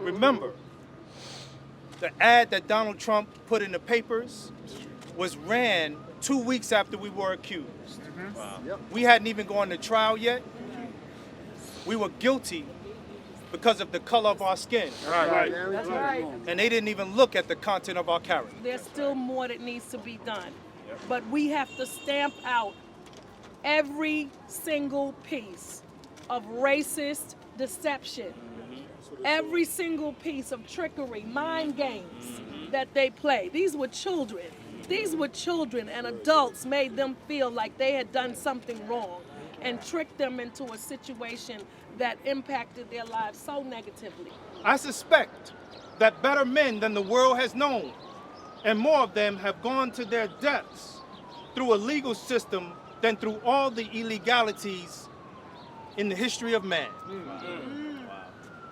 Remember, the ad that Donald Trump put in the papers was ran 2 weeks after we were accused. Wow. Yep. We hadn't even gone to trial yet. We were guilty because of the color of our skin. Right. That's right. And they didn't even look at the content of our character. There's still more that needs to be done. Yep. But we have to stamp out every single piece of racist deception, every single piece of trickery, mind games that they play. These were children. These were children, and adults made them feel like they had done something wrong and tricked them into a situation that impacted their lives so negatively. I suspect that better men than the world has known, and more of them have gone to their deaths through a legal system than through all the illegalities in the history of man.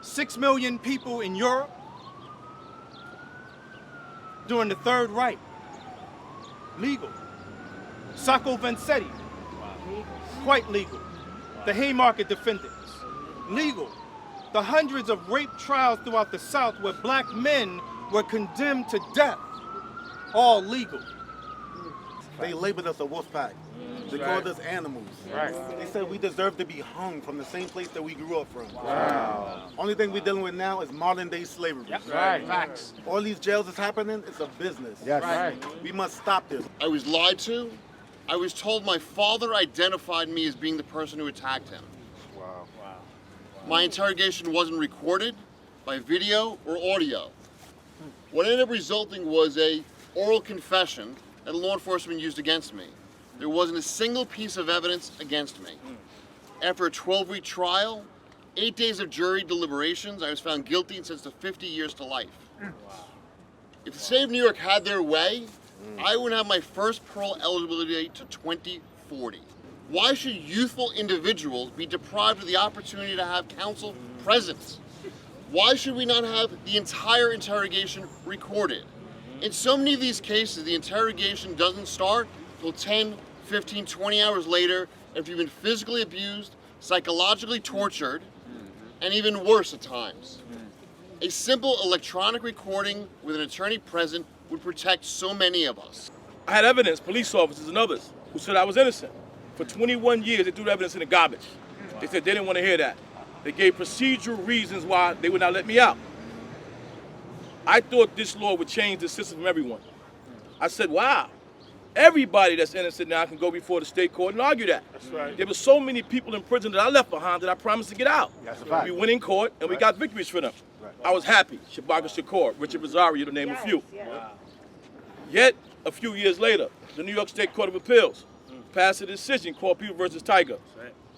6 million people in Europe during the Third Reich. Legal. Sacco Vanzetti. Quite legal. The Haymarket defendants. Legal. The hundreds of rape trials throughout the South where black men were condemned to death. All legal. They labeled us a wolf pack. They called us animals. Right. They said we deserve to be hung from the same place that we grew up from. Wow. Only thing we're dealing with now is modern day slavery. Yep. Right. Facts. All these jails that's happening, it's a business. Yes. Right. We must stop this. I was lied to. I was told my father identified me as being the person who attacked him. Wow. My interrogation wasn't recorded by video or audio. What ended up resulting was a oral confession that law enforcement used against me. There wasn't a single piece of evidence against me. After a 12-week trial, 8 days of jury deliberations, I was found guilty and sentenced to 50 years to life. If the state of New York had their way, I wouldn't have my first parole eligibility date to 2040. Why should youthful individuals be deprived of the opportunity to have counsel present? Why should we not have the entire interrogation recorded? In so many of these cases, the interrogation doesn't start until 10, 15, 20 hours later if you've been physically abused, psychologically tortured, and even worse at times. A simple electronic recording with an attorney present would protect so many of us. I had evidence, police officers and others, who said I was innocent. For 21 years, they threw the evidence in the garbage. They said they didn't want to hear that. They gave procedural reasons why they would not let me out. I thought this law would change the system from everyone. I said, wow, everybody that's innocent now can go before the state court and argue that. That's right. There were so many people in prison that I left behind that I promised to get out. That's a fact. We went in court and we got victories for them. I was happy. Shabaka Shakur, Richard Rosario, to name a few. Wow. Yet, a few years later, the New York State Court of Appeals passed a decision called People versus Tiger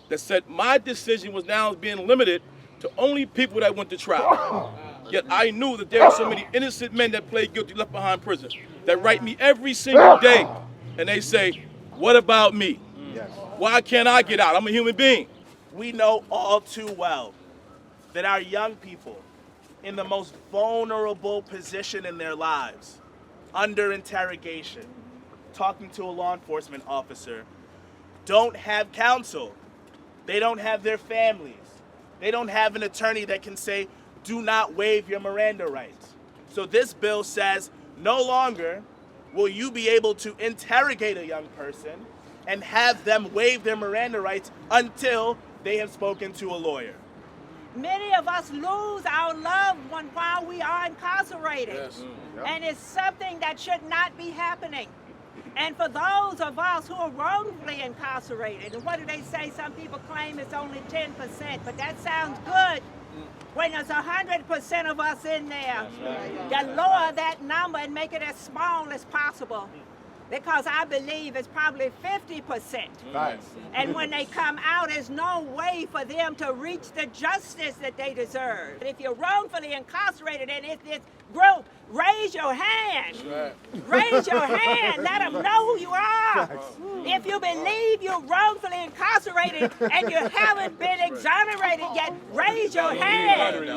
that said my decision was now being limited to only people that went to trial. Yet I knew that there were so many innocent men that played guilty left behind prison that write me every single day and they say, what about me? Why can't I get out? I'm a human being. We know all too well that our young people in the most vulnerable position in their lives, under interrogation, talking to a law enforcement officer, don't have counsel. They don't have their families. They don't have an attorney that can say, do not waive your Miranda rights. So this bill says no longer will you be able to interrogate a young person and have them waive their Miranda rights until they have spoken to a lawyer. Many of us lose our loved one while we are incarcerated. Yes. And it's something that should not be happening. And for those of us who are wrongfully incarcerated, and what do they say? Some people claim it's only 10%, but that sounds good when there's 100% of us in there. You lower that number and make it as small as possible, because I believe it's probably 50%. Nice. And when they come out, there's no way for them to reach the justice that they deserve. If you're wrongfully incarcerated and it's this group, raise your hand. Raise your hand. Let them know who you are. If you believe you're wrongfully incarcerated and you haven't been exonerated yet, raise your hand.